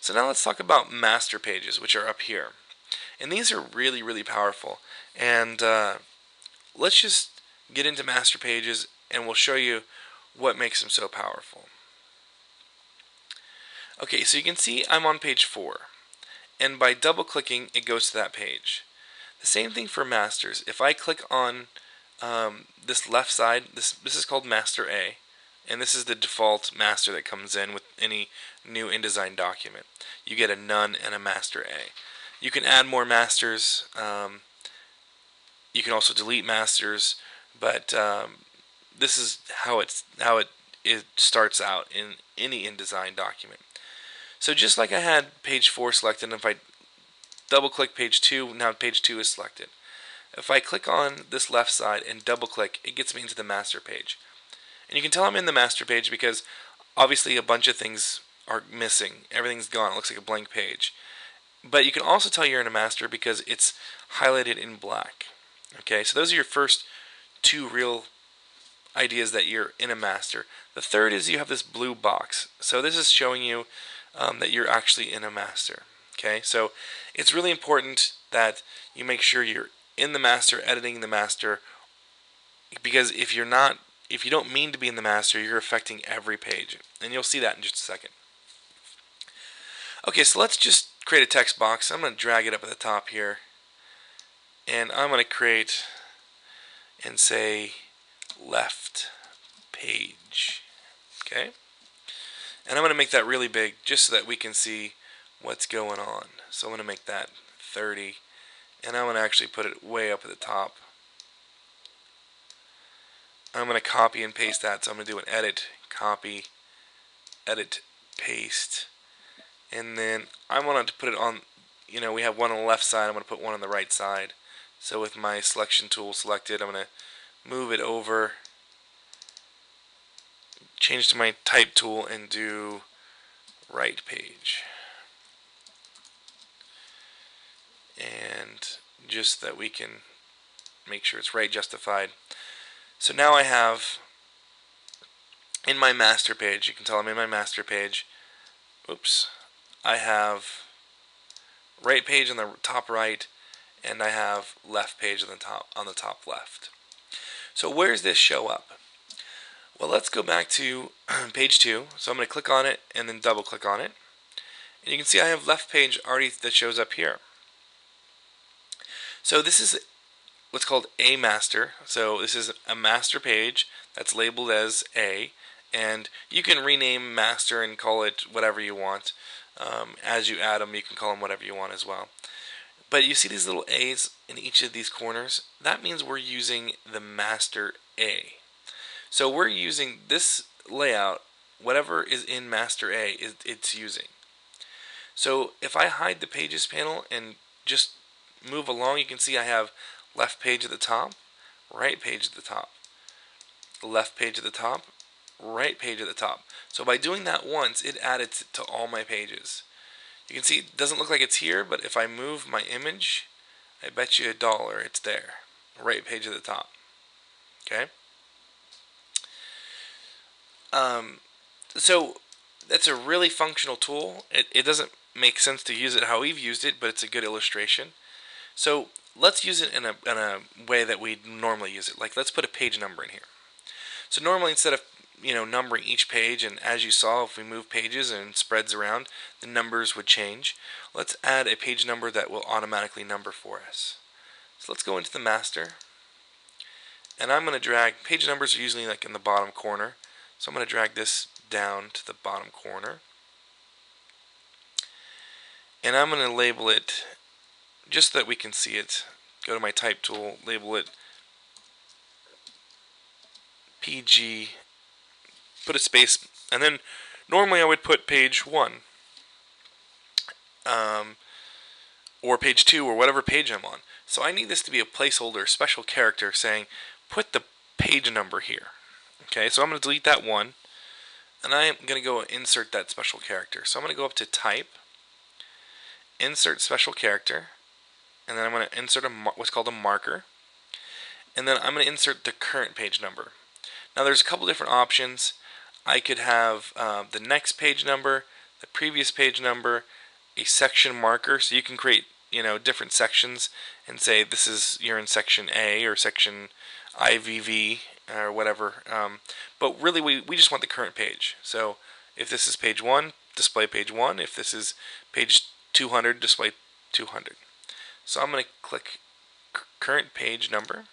So now let's talk about master pages, which are up here. And these are really, really powerful. And let's just get into master pages and we'll show you what makes them so powerful. Okay, so you can see I'm on page 4. And by double clicking, it goes to that page. The same thing for masters. If I click on this left side, this is called master A. And this is the default master that comes in with any new InDesign document. You get a none and a master A. You can add more masters. You can also delete masters, but this is how it starts out in any InDesign document. So just like I had page 4 selected, and if I double click page 2, now page 2 is selected. If I click on this left side and double click, it gets me into the master page. And you can tell I'm in the master page because obviously a bunch of things are missing. Everything's gone. It looks like a blank page. But you can also tell you're in a master because it's highlighted in black. Okay, so those are your first 2 real ideas that you're in a master. The third is you have this blue box. So this is showing you that you're actually in a master. Okay, so it's really important that you make sure you're in the master, editing the master, because if you don't mean to be in the master, you're affecting every page. And you'll see that in just a second. Okay, so let's just create a text box. I'm going to drag it up at the top here. And I'm going to create and say left page. Okay? And I'm going to make that really big just so that we can see what's going on. So I'm going to make that 30. And I'm going to actually put it way up at the top. I'm going to copy and paste that. So I'm going to do an edit, copy, edit, paste. And then I want to put it on, we have one on the left side. I'm going to put one on the right side. So with my selection tool selected, I'm going to move it over, change to my type tool, and do right page. And just that we can make sure it's right justified. So now I have in my master page, you can tell I'm in my master page. Oops. I have right page on the top right, and I have left page on the top left. So where does this show up? Well, let's go back to page 2. So I'm going to click on it and then double click on it. And you can see I have left page already that shows up here. So this is what's called a master. So this is a master page that's labeled as A, and you can rename master and call it whatever you want. As you add them, you can call them whatever you want as well. But you see these little A's in each of these corners? That means we're using the master A. So we're using this layout, whatever is in master A, it's using. So if I hide the pages panel and just move along, you can see I have left page at the top, right page at the top, left page at the top, right page at the top. So by doing that once, it added to all my pages. You can see it doesn't look like it's here, but if I move my image, I bet you $1 it's there. Right page at the top. Okay? So that's a really functional tool. It doesn't make sense to use it how we've used it, but it's a good illustration. So let's use it in a way that we normally use it. Like, let's put a page number in here. So normally, instead of numbering each page, and as you saw, if we move pages and spreads around, the numbers would change. Let's add a page number that will automatically number for us. So let's go into the master, and I'm going to drag, page numbers are usually like in the bottom corner, so I'm going to drag this down to the bottom corner, and I'm going to label it just so that we can see it. Go to my type tool, label it PG, put a space, and then normally I would put page 1 or page 2 or whatever page I'm on. So I need this to be a placeholder, a special character saying put the page number here. Okay, so I'm going to delete that 1, and I'm going to go insert that special character. So I'm going to go up to type, insert special character, and then I'm going to insert what's called a marker, and then I'm going to insert the current page number. Now there's a couple different options. I could have the next page number, the previous page number, a section marker, so you can create different sections and say you're in section A or section IVV or whatever. But really, we just want the current page. So if this is page 1, display page 1. If this is page 200, display 200. So I'm going to click current page number,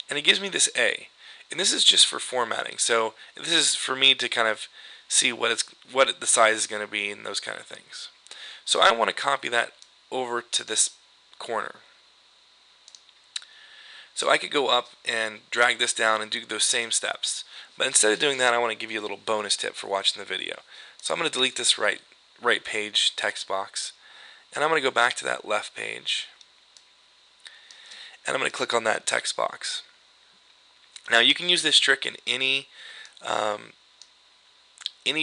and it gives me this A. And this is just for formatting. So this is for me to kind of see what the size is going to be and those kind of things. So I want to copy that over to this corner. So I could go up and drag this down and do those same steps. But instead of doing that, I want to give you a little bonus tip for watching the video. So I'm going to delete this right page text box, and I'm going to go back to that left page, and I'm going to click on that text box. Now you can use this trick in any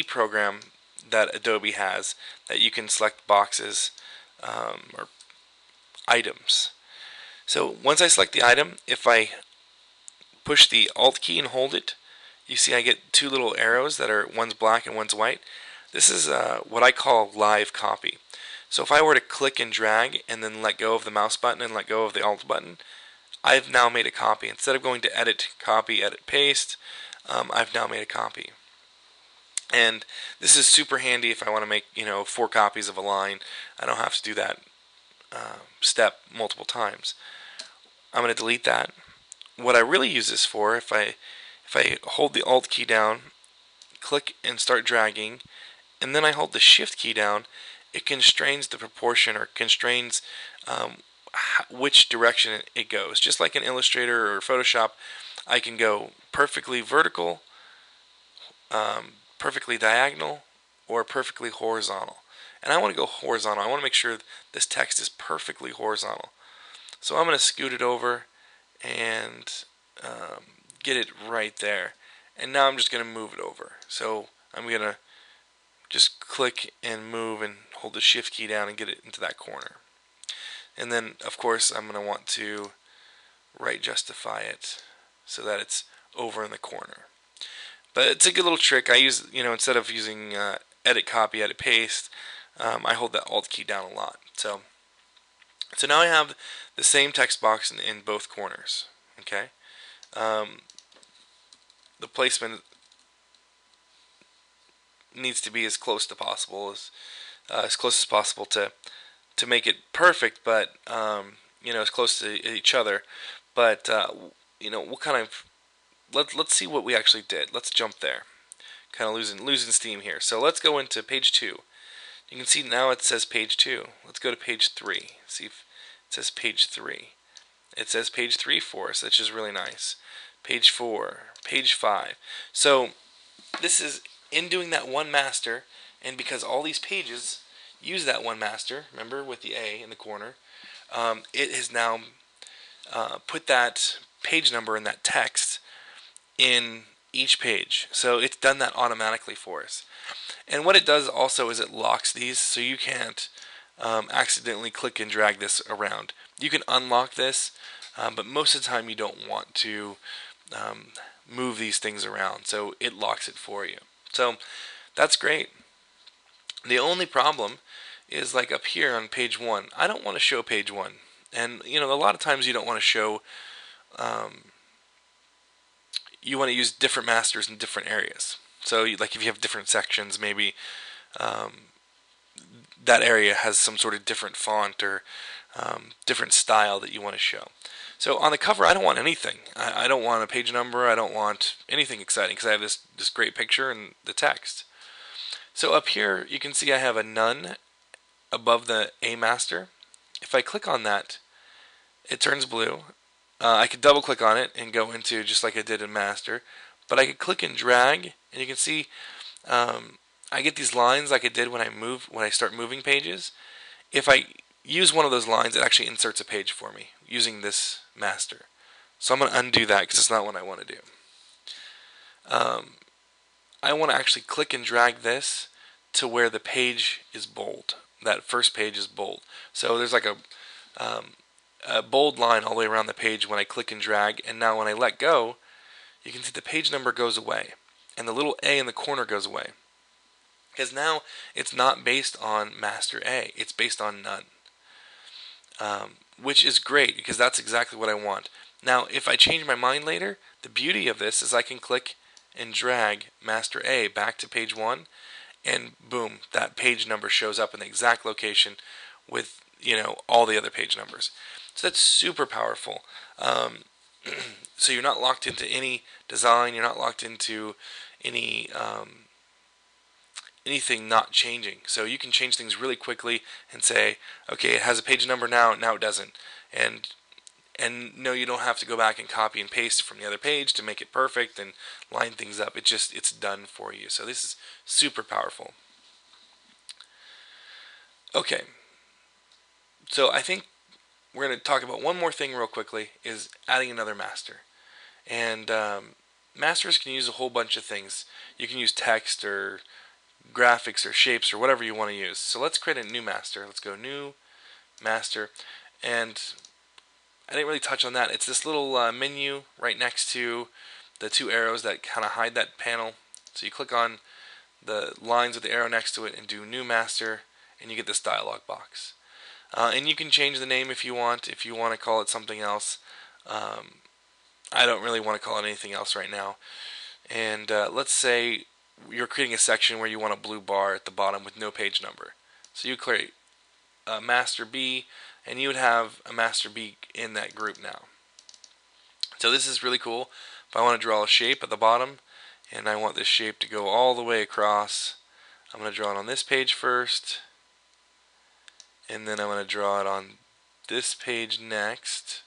program that Adobe has, that you can select boxes or items. So once I select the item, if I push the Alt key and hold it, you see I get two little arrows that are, one's black and one's white. This is what I call live copy. So if I were to click and drag and then let go of the mouse button and let go of the Alt button, I've now made a copy. Instead of going to edit, copy, edit, paste, I've now made a copy. And this is super handy if I want to make 4 copies of a line. I don't have to do that step multiple times. I'm going to delete that. What I really use this for, if I hold the Alt key down, click and start dragging, and then I hold the Shift key down, it constrains the proportion, or constrains which direction it goes. Just like in Illustrator or Photoshop, I can go perfectly vertical, perfectly diagonal, or perfectly horizontal. And I want to go horizontal. I want to make sure this text is perfectly horizontal. So I'm going to scoot it over and get it right there. And now I'm just going to move it over. So I'm going to just click and move and hold the Shift key down and get it into that corner. And then, of course, I'm going to want to right justify it so that it's over in the corner. But it's a good little trick. I use, instead of using edit, copy, edit, paste, I hold that Alt key down a lot. So now I have the same text box in both corners. Okay. The placement needs to be as close to possible, as close as possible to make it perfect, but as close to each other. But we'll kind of let's see what we actually did. Let's jump there. Kind of losing steam here. So let's go into page 2. You can see now it says page 2. Let's go to page 3. See if it says page 3. It says page 3 for us, which is really nice. Page 4, page 5. So this is in doing that one master, and because all these pages use that one master, remember with the A in the corner, it has now put that page number and that text in each page. So it's done that automatically for us. And what it does also is it locks these, so you can't accidentally click and drag this around. You can unlock this, but most of the time you don't want to move these things around, so it locks it for you. So that's great. The only problem is like up here on page 1. I don't want to show page 1. And a lot of times you don't want to show, you want to use different masters in different areas. So like if you have different sections, maybe that area has some sort of different font or different style that you want to show. So on the cover, I don't want anything. I don't want a page number. I don't want anything exciting because I have this great picture and the text. So up here, you can see I have a none above the A master. If I click on that, it turns blue. I could double click on it and go into just like I did in master. But I could click and drag, and you can see I get these lines like I did when I start moving pages. If I use one of those lines, it actually inserts a page for me using this master. So I'm going to undo that because it's not what I want to do. I want to actually click and drag this to where the page is bold. That first page is bold. So there's like a bold line all the way around the page when I click and drag, and now when I let go, you can see the page number goes away, and the little A in the corner goes away. because now it's not based on master A, it's based on none, which is great because that's exactly what I want. Now, if I change my mind later, the beauty of this is I can click and drag master A back to page 1, and boom, that page number shows up in the exact location with all the other page numbers. So that's super powerful. So you're not locked into any design, you're not locked into any anything not changing. So you can change things really quickly and say, okay, it has a page number now it doesn't. And no, you don't have to go back and copy and paste from the other page to make it perfect and line things up. It's done for you. So this is super powerful. Okay, so I think we're going to talk about one more thing real quickly, is adding another master. And masters can use a whole bunch of things. You can use text or graphics or shapes or whatever you want to use. So let's create a new master. Let's go new master, and I didn't really touch on that. It's this little menu right next to the two arrows that kind of hide that panel. So you click on the lines with the arrow next to it and do new master, and you get this dialog box. And you can change the name if you want to call it something else. I don't really want to call it anything else right now. And let's say you're creating a section where you want a blue bar at the bottom with no page number. So you create a master B, and you would have a master B in that group now. So this is really cool. If I want to draw a shape at the bottom, and I want this shape to go all the way across, I'm going to draw it on this page first, and then I'm going to draw it on this page next,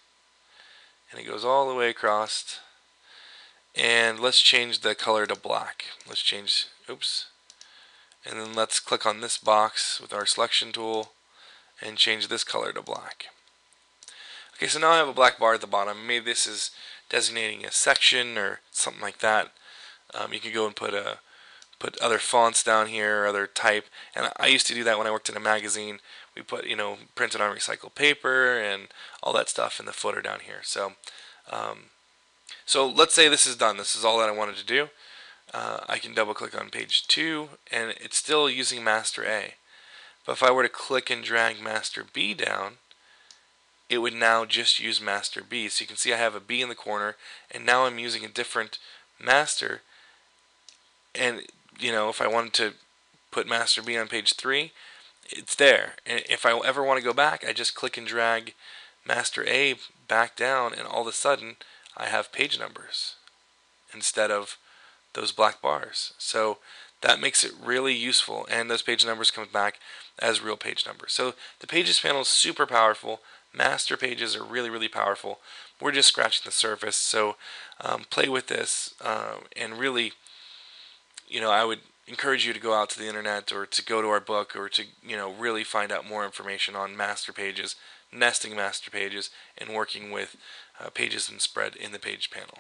and it goes all the way across. And let's change the color to black. Let's change, oops, and then let's click on this box with our selection tool and change this color to black. Okay, so now I have a black bar at the bottom. Maybe this is designating a section or something like that. You can go and put other fonts down here, other type, and I used to do that when I worked in a magazine. We put printed on recycled paper and all that stuff in the footer down here. So let's say this is done. This is all that I wanted to do. I can double click on page 2, and it's still using master A. But if I were to click and drag master B down, it would now just use master B. So you can see I have a B in the corner, and now I'm using a different master. And if I wanted to put master B on page 3, it's there. And if I ever want to go back, I just click and drag master A back down, and all of a sudden I have page numbers instead of those black bars. So that makes it really useful, and those page numbers come back as real page numbers. So the Pages panel is super powerful. Master pages are really, really powerful. We're just scratching the surface, so play with this, and really, I would encourage you to go out to the internet or to go to our book or to really find out more information on master pages, nesting master pages, and working with pages and spread in the Page panel.